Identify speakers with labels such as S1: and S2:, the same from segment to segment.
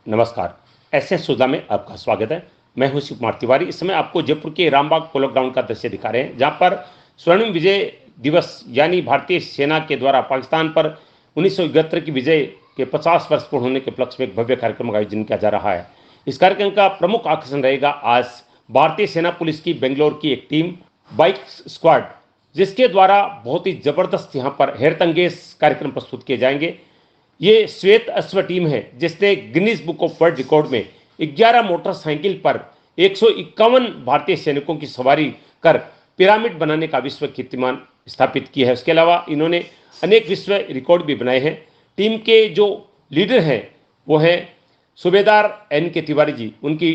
S1: नमस्कार। एसएस सुधा में आपका स्वागत है। मैं हूं शिव कुमार तिवारी। इस समय आपको जयपुर के रामबाग पोलो ग्राउंड का दृश्य दिखा रहे हैं, जहां पर स्वर्णिम विजय दिवस यानी भारतीय सेना के द्वारा पाकिस्तान पर 1971 की विजय के 50 वर्ष पूर्ण होने के उपलक्ष्य में एक भव्य कार्यक्रम का आयोजन किया जा रहा है। इस कार्यक्रम का प्रमुख आकर्षण रहेगा आज भारतीय सेना पुलिस की बेंगलोर की एक टीम बाइक स्क्वाड, जिसके द्वारा बहुत ही जबरदस्त यहाँ पर हैरतअंगेज कार्यक्रम प्रस्तुत किए जाएंगे। ये श्वेत अश्व टीम है जिसने Guinness book of world record में 11 मोटरसाइकिल पर 151 भारतीय सैनिकों की सवारी कर पिरामिड बनाने का विश्व कीर्तिमान स्थापित किया है। इसके अलावा इन्होंने अनेक विश्व रिकॉर्ड भी बनाए हैं। टीम के जो लीडर हैं वो हैं सूबेदार NK तिवारी जी। उनकी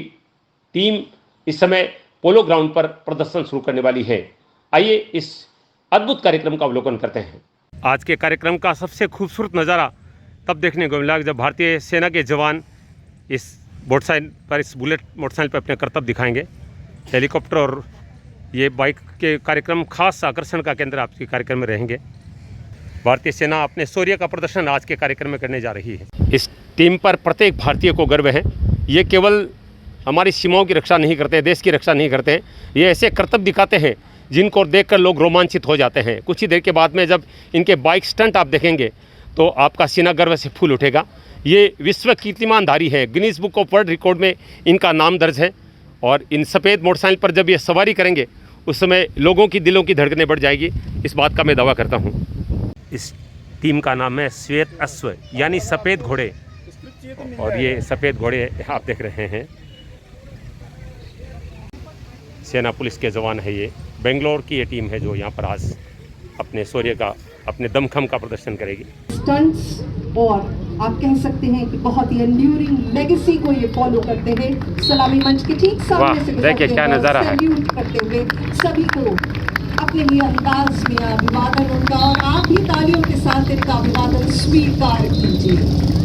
S1: टीम इस समय पोलो ग्राउंड पर प्रदर्शन शुरू करने वाली है। आइए इस अद्भुत कार्यक्रम का अवलोकन करते हैं। आज के कार्यक्रम का सबसे खूबसूरत नज़ारा तब देखने को मिला जब भारतीय सेना के जवान इस मोटरसाइकिल पर, इस बुलेट मोटरसाइकिल पर अपने करतब दिखाएंगे। हेलीकॉप्टर और ये बाइक के कार्यक्रम खास आकर्षण का केंद्र आपके कार्यक्रम में रहेंगे। भारतीय सेना अपने शौर्य का प्रदर्शन आज के कार्यक्रम में करने जा रही है। इस टीम पर प्रत्येक भारतीय को गर्व है। ये केवल हमारी सीमाओं की रक्षा नहीं करते, देश की रक्षा नहीं करते, ये ऐसे करतब दिखाते हैं जिनको देखकर लोग रोमांचित हो जाते हैं। कुछ ही देर के बाद में जब इनके बाइक स्टंट आप देखेंगे तो आपका सीना गर्व से फूल उठेगा। ये विश्व कीर्तिमानधारी है, Guinness book of world record में इनका नाम दर्ज है। और इन सफ़ेद मोटरसाइकिल पर जब ये सवारी करेंगे उस समय लोगों की दिलों की धड़कनें बढ़ जाएगी, इस बात का मैं दावा करता हूँ। इस टीम का नाम है श्वेत अश्व यानी सफ़ेद घोड़े, और ये सफ़ेद घोड़े आप देख रहे हैं सेना पुलिस के जवान है। ये बेंगलोर की ये टीम है जो यहाँ पर आज अपने शौर्य का, अपने दमखम का प्रदर्शन करेगी।
S2: स्टंट्स और आप कह सकते हैं कि बहुत ही एंड्यूरिंग लेगेसी को ये फॉलो करते हैं। सलामी मंच के ठीक सामने से
S1: देखिए क्या नज़ारा है।
S2: सैल्यूट करते हुए सभी को अपने ही अंदाज में अभिवादन उनका, और आप भी तालियों के साथ इनका अभिवादन स्वीकार कीजिए।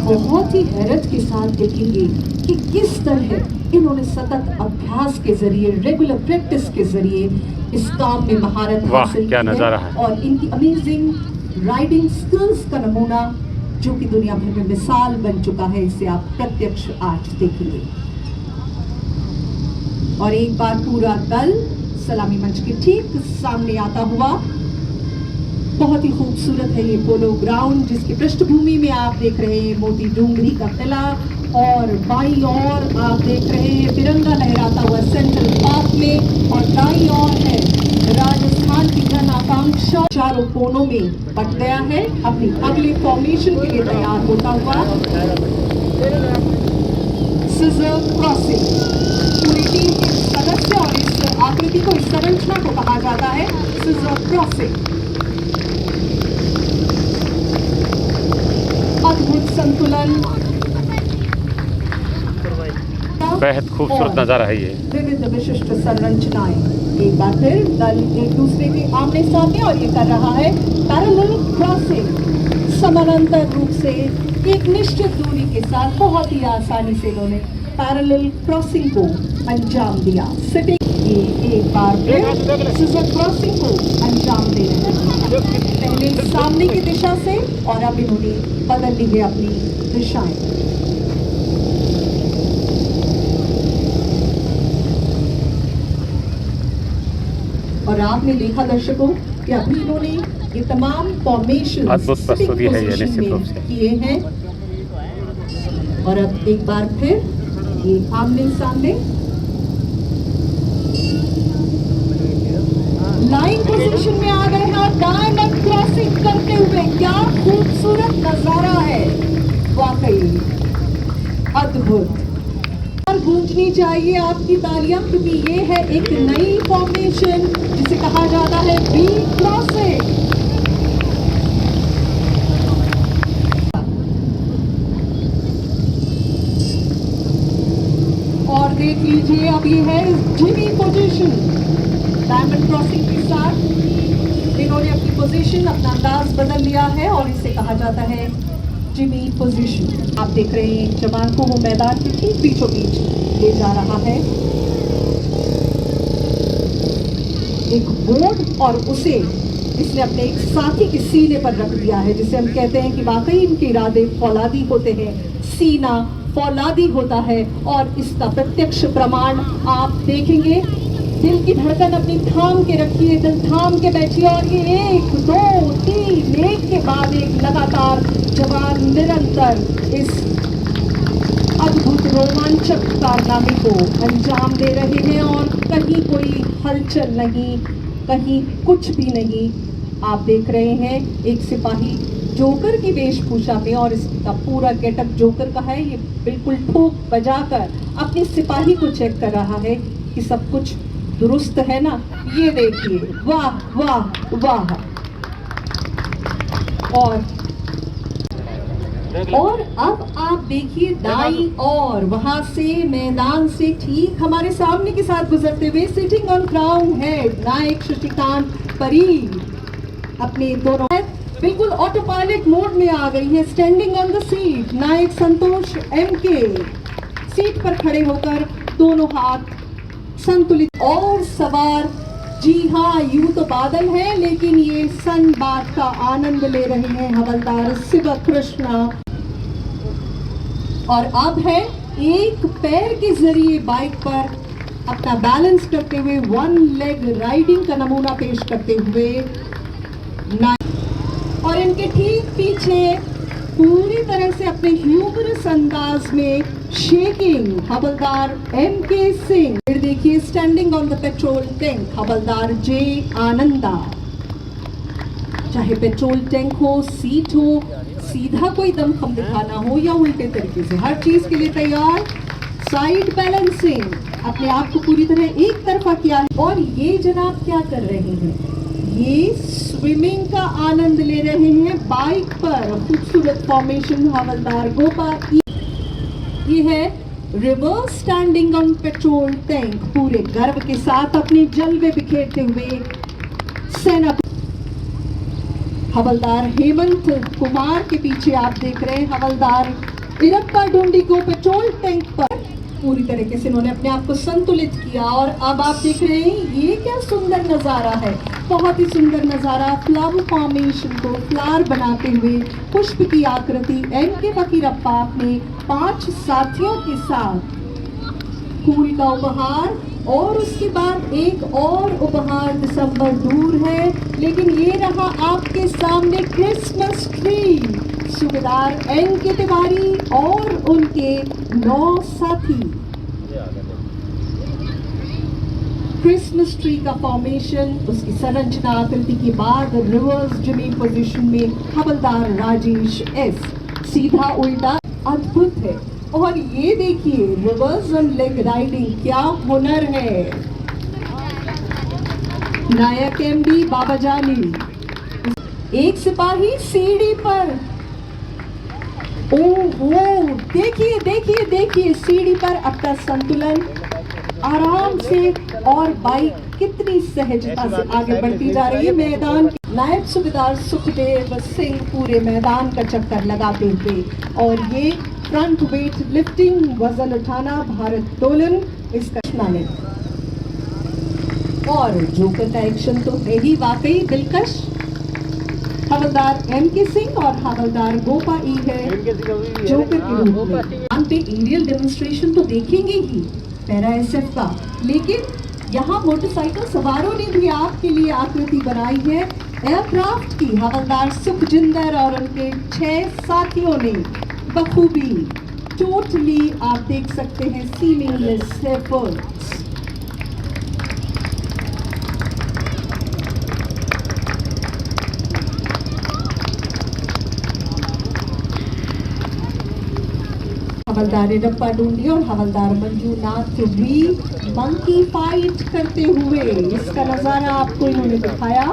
S2: बहुत ही हैरत के साथ देखेंगे कि किस तरह इन्होंने सतत अभ्यास के जरिए, रेगुलर प्रैक्टिस के जरिए इस काम में महारत हासिल की है। और इनकी अमेजिंग राइडिंग स्किल्स का नमूना जो कि दुनिया भर में मिसाल बन चुका है, इसे आप प्रत्यक्ष आज देखेंगे। और एक बार पूरा दल सलामी मंच के ठीक सामने आता हुआ। बहुत ही खूबसूरत है ये पोलो ग्राउंड, जिसकी पृष्ठभूमि में आप देख रहे हैं मोती डूंगरी का किला, और बाईं ओर आप देख रहे हैं तिरंगा लहराता हुआ सेंट्रल पार्क में, और दाईं ओर है राजस्थान की जन आकांक्षा चारों कोनों में बट गया है अपनी अगले फॉर्मेशन के लिए तैयार होता हुआ। सिजर क्रॉसिंग पूरी टीम के सदस्य, और इस आकृति को, इस संरचना को कहा जाता है सिजर क्रॉसिंग। अद्भुत संतुलन,
S1: बेहद खूबसूरत नज़ारा है ये।
S2: विविध विशिष्ट संरचनाएं। एक बार फिर दल एक दूसरे के आमने सामने, और ये कर रहा है पैरेलल क्रॉसिंग। समानांतर रूप से एक निश्चित दूरी के साथ बहुत ही आसानी से इन्होंने पैरेलल क्रॉसिंग को अंजाम दिया। सिटिंग एक बार फिर सिजर क्रॉसिंग को अंजाम दे रहे हैं, पहले सामने की दिशा से, और अब इन्होंने बदल ली है अपनी दिशाएं। और आपने देखा दर्शकों कि अभी इन्होंने ये तमाम फॉर्मेशन किए हैं, और अब एक बार फिर ये आमने सामने लाइन पोजीशन में आ गए हैं, और डायमंड क्रॉसिंग करते हुए क्या खूबसूरत नजारा है, वाकई अद्भुत। और गूंजनी चाहिए आपकी तालियां, क्योंकि ये है एक नई फॉर्मेशन जिसे कहा जाता है बी क्रॉसिंग। और देख लीजिए अब ये है जिमी पोजीशन। डायमंड क्रॉसिंग के साथ इन्होंने अपनी पोजीशन, अपना अंदाज बदल लिया है, और इसे कहा जाता है जिमी पोजीशन। आप देख रहे हैं जवान को वो मैदान के ठीक बीचों बीच ले जा रहा है। एक बोर्ड और उसे इसने अपने एक साथी के सीने पर रख दिया है, जिसे हम कहते हैं कि वाकई इनके इरादे फौलादी होते हैं, सीना फौलादी होता है। और इसका प्रत्यक्ष प्रमाण आप देखेंगे। दिल की धड़कन अपनी थाम के रखिए, दिल थाम के बैठिए और ये 1 2 3 एक के बाद एक लगातार जवान निरंतर इस अद्भुत रोमांचक कारनामे को अंजाम दे रहे हैं और कहीं कोई हलचल नहीं, कहीं कुछ भी नहीं। आप देख रहे हैं एक सिपाही जोकर की वेशभूषा में, और इसका पूरा गेटअप जोकर का है। ये बिल्कुल ठोक बजाकर अपने सिपाही को चेक कर रहा है कि सब कुछ दुरुस्त है ना। ये देखिए, वाह वाह वाह। और अब आप देखिए दाई और वहां से मैदान से ठीक हमारे सामने के साथ गुजरते हुए सिटिंग ऑन क्राउन हेड नायक शशिकांत परीर अपने दोनों बिल्कुल ऑटो पायलट मोड में आ गई है। Standing on the seat Nayak Santosh MK seat पर खड़े होकर दोनों हाथ संतुलित और सवार। जी हाँ, यूं तो बादल है लेकिन ये सन बात का आनंद ले रहे हैं हवलदार शिव कृष्णा। और अब है एक पैर के जरिए बाइक पर अपना बैलेंस करते हुए 1 लेग राइडिंग का नमूना पेश करते हुए और इनके ठीक पीछे पूरी तरह से अपने ह्यूमरस अंदाज में शेकिंग हवलदार एमके सिंह। फिर देखिए standing on the petrol tank हवलदार जे आनंदा। चाहे पेट्रोल टैंक हो, सीट हो, सीधा कोई दमखम दिखाना हो या उल्टे तरीके से, हर चीज के लिए तैयार। साइड बैलेंसिंग अपने आप को पूरी तरह एक तरफा किया है। और ये जनाब क्या कर रहे हैं? ये स्विमिंग का आनंद ले रहे हैं बाइक पर। खूबसूरत फॉर्मेशन हवलदार गोपा। ये है reverse standing on petrol tank, पूरे गर्व के साथ अपने जलवे बिखेरते हुए सेना। हवलदार हेमंत कुमार के पीछे आप देख रहे हैं हवलदार इरप्पा डुंडी को पेट्रोल टैंक पर पूरी तरीके से इन्होंने अपने आप को संतुलित किया। और अब आप देख रहे हैं ये क्या सुंदर नजारा है, बहुत ही सुंदर नजारा। फ्लावर फॉर्मेशन को फ्लावर बनाते हुए पुष्प की आकृति एमके फकीरप्पा अपने 5 साथियों के साथ फूल का उपहार। और उसके बाद एक और उपहार दिसंबर दूर है, लेकिन ये रहा आपके सामने क्रिसमस ट्री। सूबेदार एनके तिवारी और उनके 9 साथी। क्रिसमस ट्री का फॉर्मेशन, उसकी संरचना आकृति के बाद रिवर्स जिमी पोजीशन में हवलदार राजेश एस। सीधा उल्टा अद्भुत है। और ये देखिए रिवर्स ऑन लेग राइडिंग, क्या हुनर है। नायक एमडी बाबा जानी। एक सिपाही सीढ़ी पर, ओहो देखिए देखिए देखिए सीढ़ी पर अपना संतुलन आराम से, और बाइक कितनी सहजता से आगे बढ़ती जा रही है। मैदान नायब सूबेदार सुखदेव सिंह पूरे मैदान का चक्कर लगाते हुए। और ये फ्रंट वेट लिफ्टिंग, वजन उठाना, भारत दोलन, इसका में। और जोकर का एक्शन तो है ही वाकई दिलकश। हवलदार एमके सिंह और हवलदार गोपा ई है जोकर के रूप में। पे एरियल डेमोन्स्ट्रेशन तो देखेंगे ही पैरा एसएफ का, लेकिन यहाँ मोटरसाइकिल सवारों ने भी आपके लिए आकृति बनाई है एयरक्राफ्ट की। हवलदार सुखजिंदर और उनके 6 साथियों ने बखूबी टोटली आप देख सकते हैं सीमिंगलेस एफर्ट्स। हवलदार इरप्पा डुंडी और हवलदार मंजूनाथ भी मंकी फाइट करते हुए, इसका नजारा आपको इन्होंने दिखाया।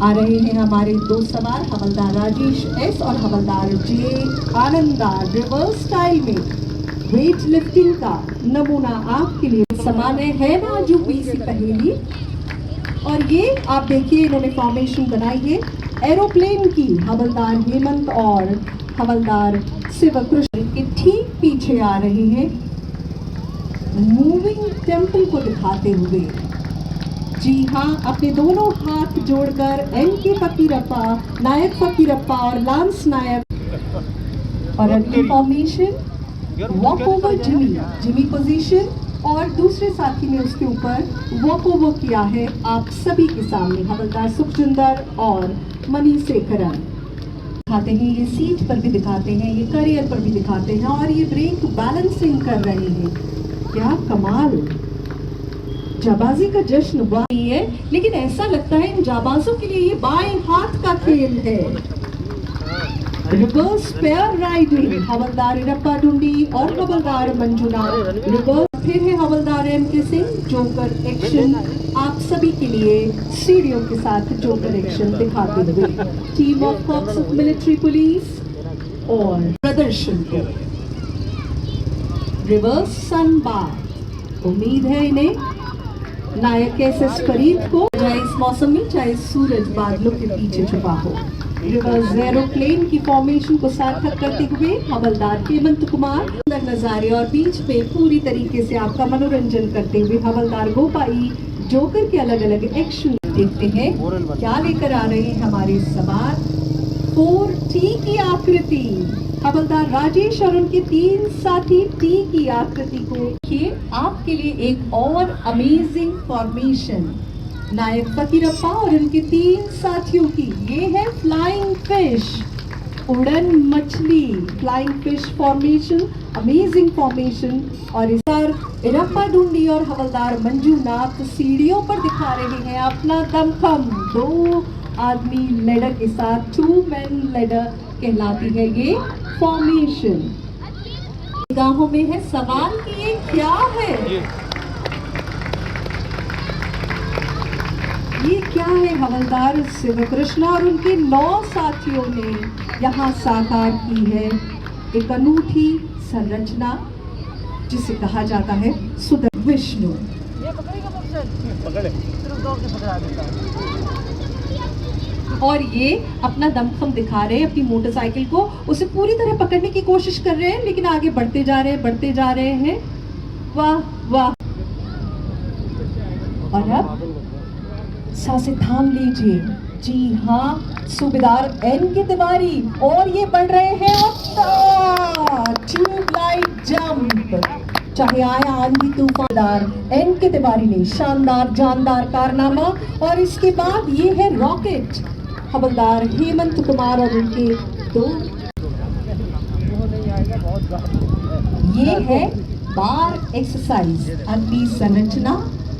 S2: आ रहे हैं हमारे 2 सवार हवलदार राजेश एस और हवलदार जे आनंदा। रिवर्स स्टाइल में वेट लिफ्टिंग का नमूना आपके लिए समान है ना यूपी से पहेली। और ये आप देखिए इन्होंने फॉर्मेशन बनाई है एरोप्लेन की। हवलदार हेमंत और हवलदार शिव कृष्ण के ठीक पीछे आ रहे हैं मूविंग टेम्पल को दिखाते हुए, जी हाँ, अपने दोनों हाथ जोड़कर एन.के. फकीरप्पा, नायक फकीरप्पा और लांस नायक। और अगली formation walk over Jimmy position, और दूसरे साथी ने उसके ऊपर वॉक ओवर किया है आप सभी के सामने, हवलदार सुखजिंदर और मणिशेखरन। दिखाते हैं, ये सीट पर भी दिखाते हैं, ये करियर पर भी दिखाते हैं, और ये ब्रेक बैलेंसिंग कर रहे हैं। क्या कमाल, जाबाजी का जश्न नहीं है, लेकिन ऐसा लगता है इन जाबाजों के लिए ये बाएं हाथ का खेल है। रिवर्स पेयर राइडिंग, हवलदार इरप्पा डुंडी और हवलदार मंजुनाथ। रिवर्स फिर है हवलदार एम.के. सिंह, जोकर एक्शन आप सभी के लिए सीढ़ियों के साथ जोकर एक्शन दिखाते हुए team of cops of military police और प्रदर्शन को रिवर्स सनबाथ। उम्मीद है इन्हें नायक एस.एस. फरीद को, चाहे इस मौसम में चाहे सूरज बादलों के पीछे छुपा हो। रिवर्स एरोप्लेन की फॉर्मेशन को सार्थक करते हुए हवलदार हेमंत कुमार, सुंदर नजारे और बीच में पूरी तरीके से आपका मनोरंजन करते हुए हवलदार गोपाई जोकर के अलग अलग एक्शन। देखते हैं क्या लेकर आ रहे हैं हमारे सवार। 4T की आकृति, हवलदार राजेश और उनके 3 साथी टी की आकृति को देखिए। आपके लिए एक और अमेजिंग फॉर्मेशन, नायक फकीरप्पा और उनके 3 साथियों की, ये है फ्लाइंग फिश, उड़न मछली, flying fish formation, amazing formation. और इस पर इरप्पा डुंडी और हवलदार मंजूनाथ सीढ़ियों पर दिखा रहे हैं अपना दमखम। 2 आदमी लेडर के साथ 2 मैन लेडर कहलाती है ये फॉर्मेशन। निगाहों में है सवाल कि ये क्या है, ये क्या है। हवलदार शिवकृष्णा और उनके 9 साथियों ने यहाँ साकार की है एक अनूठी संरचना जिसे कहा जाता है सुदर्शन विष्णु। और ये अपना दमखम दिखा रहे हैं, अपनी मोटरसाइकिल को उसे पूरी तरह पकड़ने की कोशिश कर रहे हैं, लेकिन आगे बढ़ते जा रहे हैं। वाह वाह। और अब सांसें थाम लीजिए, जी हाँ, सूबेदार एन.के. तिवारी, और ये बढ़ रहे हैं ट्यूबलाइट जंप, चाहे आया आंधी तूफान। एन.के. तिवारी ने शानदार जानदार कारनामा। और इसके बाद ये है रॉकेट, हवलदार हेमंत कुमार और उनके 2। ये है बार एक्सरसाइज, अगली संरचना,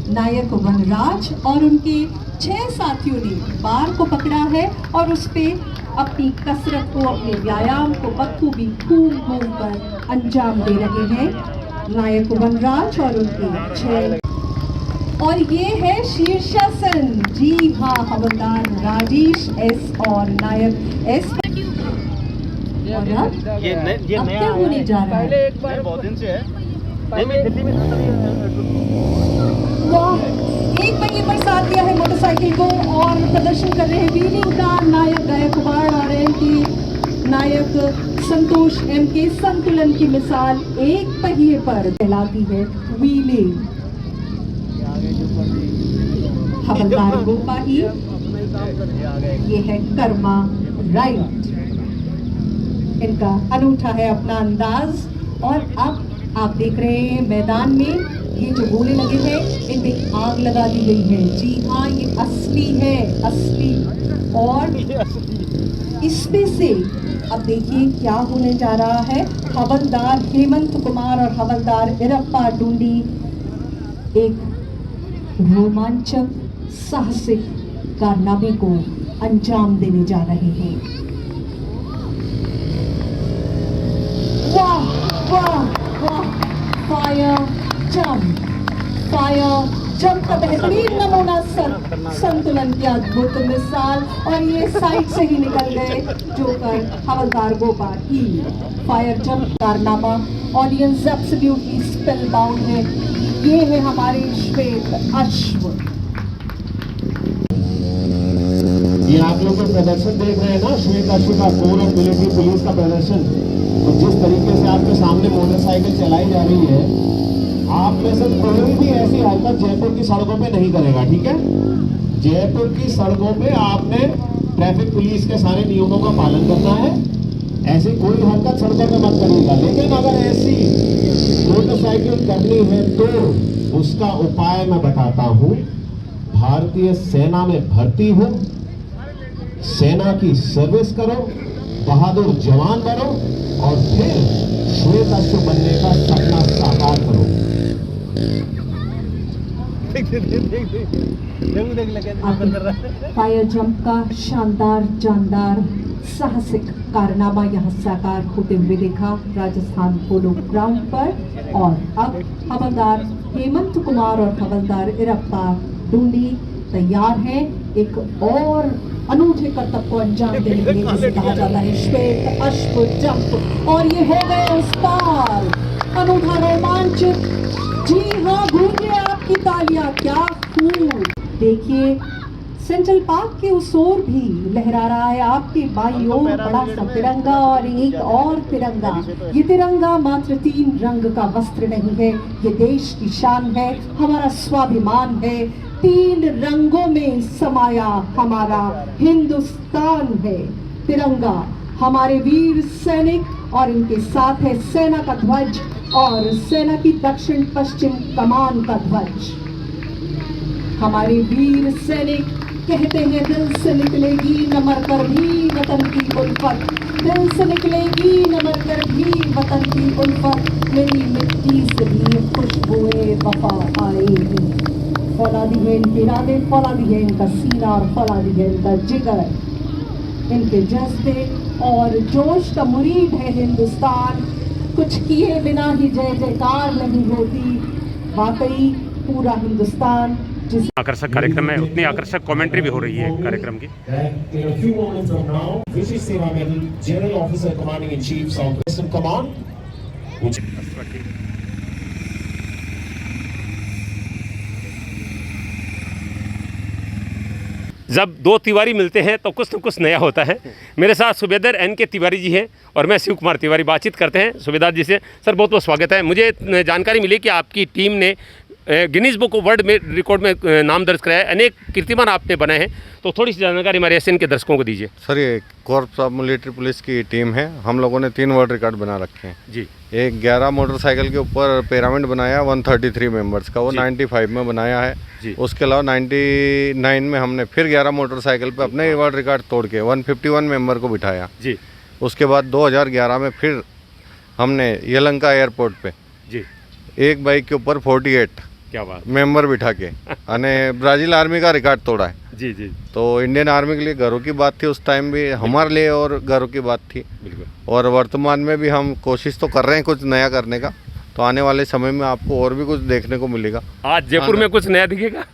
S2: नायक वनराज और उनके 6 साथियों ने बार को पकड़ा है और उस पे अपनी कसरत को, अपने व्यायाम को बखूबी घूम कर अंजाम दे रहे हैं नायक वनराज और उनके 6। और ये है शीर्षासन, जी हाँ, हवलदार राजेश एस और नायक एस। और अब क्या होने जा रहा है,
S3: बहुत दिन से है, दिल्ली में
S2: एक पहिए पर साथ दिया है मोटरसाइकिल को और प्रदर्शन कर रहे हैं व्हीलिंग का नायक गायकवाड़ और एम.के. नायक संतोष एम.के. संतुलन की मिसाल एक पहिए पर कहलाती है व्हीलिंग। हवलदार गोपाई, ये है कर्मा राइट, इनका अनूठा है अपना अंदाज। और अब आप देख रहे हैं मैदान में ये जो गोले लगे हैं इनमें आग लगा दी गई है, जी हाँ, ये असली है, असली। और इसमें से अब देखिए क्या होने जा रहा है। हवलदार हेमंत कुमार और हवलदार इरप्पा डुंडी एक रोमांचक साहसिक कारनामे को अंजाम देने जा रहे हैं। वाह वाह वाह, फायर जंप का बेहतरीन नमूना, संतुलन की अद्भुत मिसाल। और ये साइड से ही निकल गए जोकर हवलदार गोपाई। फायर जंप कारनामा, ऑडियंस एब्सोल्युटली स्पेलबाउंड है। ये है हमारे श्वेत अश्व।
S3: ये आप लोग जो प्रदर्शन देख रहे हैं ना, श्वेत अश्व का, कोर ऑफ मिलिट्री पुलिस का प्रदर्शन, तो जिस तरीके से आपके सामने मोटरसाइकिल चलाई जा रही है, आप में से कोई भी ऐसी हरकत जयपुर की सड़कों पे नहीं करेगा, ठीक है? जयपुर की सड़कों पे आपने ट्रैफिक पुलिस के सारे नियमों का पालन करना है। ऐसी कोई हरकत सड़कों पे मत करिएगा। लेकिन अगर ऐसी मोटरसाइकिल करनी है तो उसका उपाय मैं बताता हूँ। भारतीय सेना में भर्ती हो, सेना की सर्विस करो, बहादुर जवान बनो और फिर श्वेत अश्व बनने का सपना साकार करो।
S2: फायर जंप का शानदार जानदार साहसिक कारनामा यहाँ साकार होते हुए देखा राजस्थान पोलो ग्राउंड पर। और अब हवलदार हेमंत कुमार और हवलदार इरप्पा डूंडी तैयार हैं एक और अनूठे कर्तव्य को अंजाम देने के लिए, जिसे कहा जाता है श्वेत अश्व जंप। और ये हो गए उस पार, अनूठा रोमांच। जी हाँ, गूंजे आपकी तालियां, क्या खूब। देखिए सेंट्रल पार्क के उस ओर भी लहरा रहा है आपके बाई ओर बड़ा सा तिरंगा और एक और तिरंगा। ये तिरंगा मात्र 3 रंग का वस्त्र नहीं है, ये देश की शान है, हमारा स्वाभिमान है। 3 रंगों में समाया हमारा हिंदुस्तान है। तिरंगा हमारे वीर सैनिक और इनके साथ है सेना का ध्वज और सेना की दक्षिण पश्चिम कमान का ध्वज। हमारे वीर सैनिक कहते हैं दिल से निकलेगी न मर कर भी वतन की उल्फत, दिल से निकलेगी न मर कर भी वतन की उल्फत, मेरी मिट्टी से भी खुशबुएं वफा आएगी। फौलादी है इनके इरादे, फौलादी है इनका सीना और फौलादी है इनका जिगर, इनके जज्बे और जोश का मुरीद है हिंदुस्तान। कुछ किए बिना ही जय जयकार नहीं होती। वाकई पूरा हिंदुस्तान जिस
S1: आकर्षक कार्यक्रम है, उतनी आकर्षक कमेंट्री भी हो रही है कार्यक्रम की।
S3: In a few moments from now, Vichit Seva Medal, General Officer Commanding in Chief, Southwestern Command.
S1: जब 2 तिवारी मिलते हैं तो कुछ न कुछ नया होता है। मेरे साथ सूबेदार NK तिवारी जी हैं और मैं शिव कुमार तिवारी बातचीत करते हैं सूबेदार जी से। सर बहुत बहुत स्वागत है। मुझे जानकारी मिली कि आपकी टीम ने गिनीज बुक ऑफ वर्ल्ड में रिकॉर्ड में नाम दर्ज कराया, अनेक कीर्तिमान आपने बनाए हैं, तो थोड़ी सी जानकारी हमारे एशियन के दर्शकों को दीजिए।
S4: सर ये कॉर्प्स ऑफ मिलिट्री पुलिस की टीम है, हम लोगों ने 3 वर्ल्ड रिकॉर्ड बना रखे हैं
S1: जी।
S4: एक 11 मोटरसाइकिल के ऊपर पिरामिड बनाया 133 मेंबर्स का, वो 95 में बनाया है
S1: जी।
S4: उसके अलावा 99 में हमने फिर 11 मोटरसाइकिल पे अपने वर्ल्ड रिकॉर्ड तोड़ के 151 मेंबर को बिठाया जी। उसके बाद 2011 में फिर हमने यलंका एयरपोर्ट पे
S1: जी
S4: एक बाइक के ऊपर 48
S1: क्या बात
S4: मेंबर बिठा के अने ब्राज़ील आर्मी का रिकॉर्ड तोड़ा है
S1: जी जी।
S4: तो इंडियन आर्मी के लिए गर्व की बात थी उस टाइम भी, हमारे लिए और गर्व की बात थी।
S1: बिल्कुल।
S4: और वर्तमान में भी हम कोशिश तो कर रहे हैं कुछ नया करने का, तो आने वाले समय में आपको और भी कुछ देखने को मिलेगा।
S1: आज जयपुर में कुछ नया दिखेगा।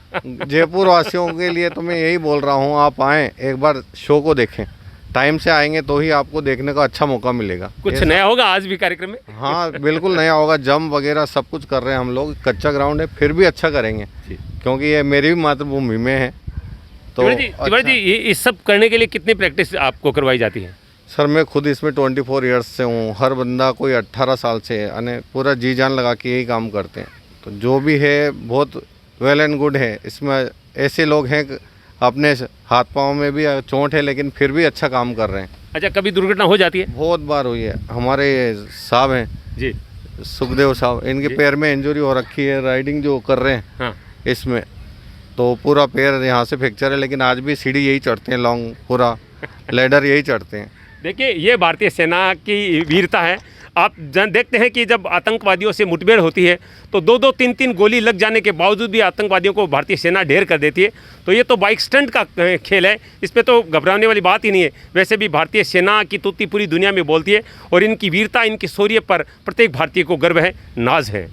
S4: जयपुर वासियों के लिए तो मैं यही बोल रहा हूँ, आप आएँ एक बार शो को देखें, टाइम से आएंगे तो ही आपको देखने का अच्छा मौका मिलेगा।
S1: कुछ नया होगा आज भी कार्यक्रम में।
S4: हाँ बिल्कुल नया होगा, जंप वगैरह सब कुछ कर रहे हैं हम लोग, कच्चा ग्राउंड है फिर भी अच्छा करेंगे क्योंकि ये मेरी भी मातृभूमि में है। तो
S1: तिवारी जी ये इस सब करने के लिए कितनी प्रैक्टिस आपको करवाई जाती है?
S4: सर मैं खुद इसमें 24 ईयर्स से हूँ, हर बंदा कोई 18 साल से है, यानी पूरा जी जान लगा के यही काम करते हैं। तो जो भी है बहुत वेल एंड गुड है। इसमें ऐसे लोग हैं अपने हाथ पाँव में भी चोट है लेकिन फिर भी अच्छा काम कर रहे हैं।
S1: अच्छा कभी दुर्घटना हो जाती है?
S4: बहुत बार हुई है। हमारे साहब हैं
S1: जी
S4: सुखदेव साहब, इनके पैर में इंजरी हो रखी है, राइडिंग जो कर रहे हैं
S1: हाँ।
S4: इसमें तो पूरा पैर यहाँ से फ्रैक्चर है, लेकिन आज भी सीढ़ी यही चढ़ते हैं, लॉन्ग पूरा लेडर यही चढ़ते हैं।
S1: देखिए ये भारतीय सेना की वीरता है। आप देखते हैं कि जब आतंकवादियों से मुठभेड़ होती है तो 2-2, 3-3 गोली लग जाने के बावजूद भी आतंकवादियों को भारतीय सेना ढेर कर देती है। तो ये तो बाइक स्टंट का खेल है, इस पे तो घबराने वाली बात ही नहीं है। वैसे भी भारतीय सेना की तुत्ती पूरी दुनिया में बोलती है और इनकी वीरता, इनकी शौर्य पर प्रत्येक भारतीय को गर्व है, नाज है।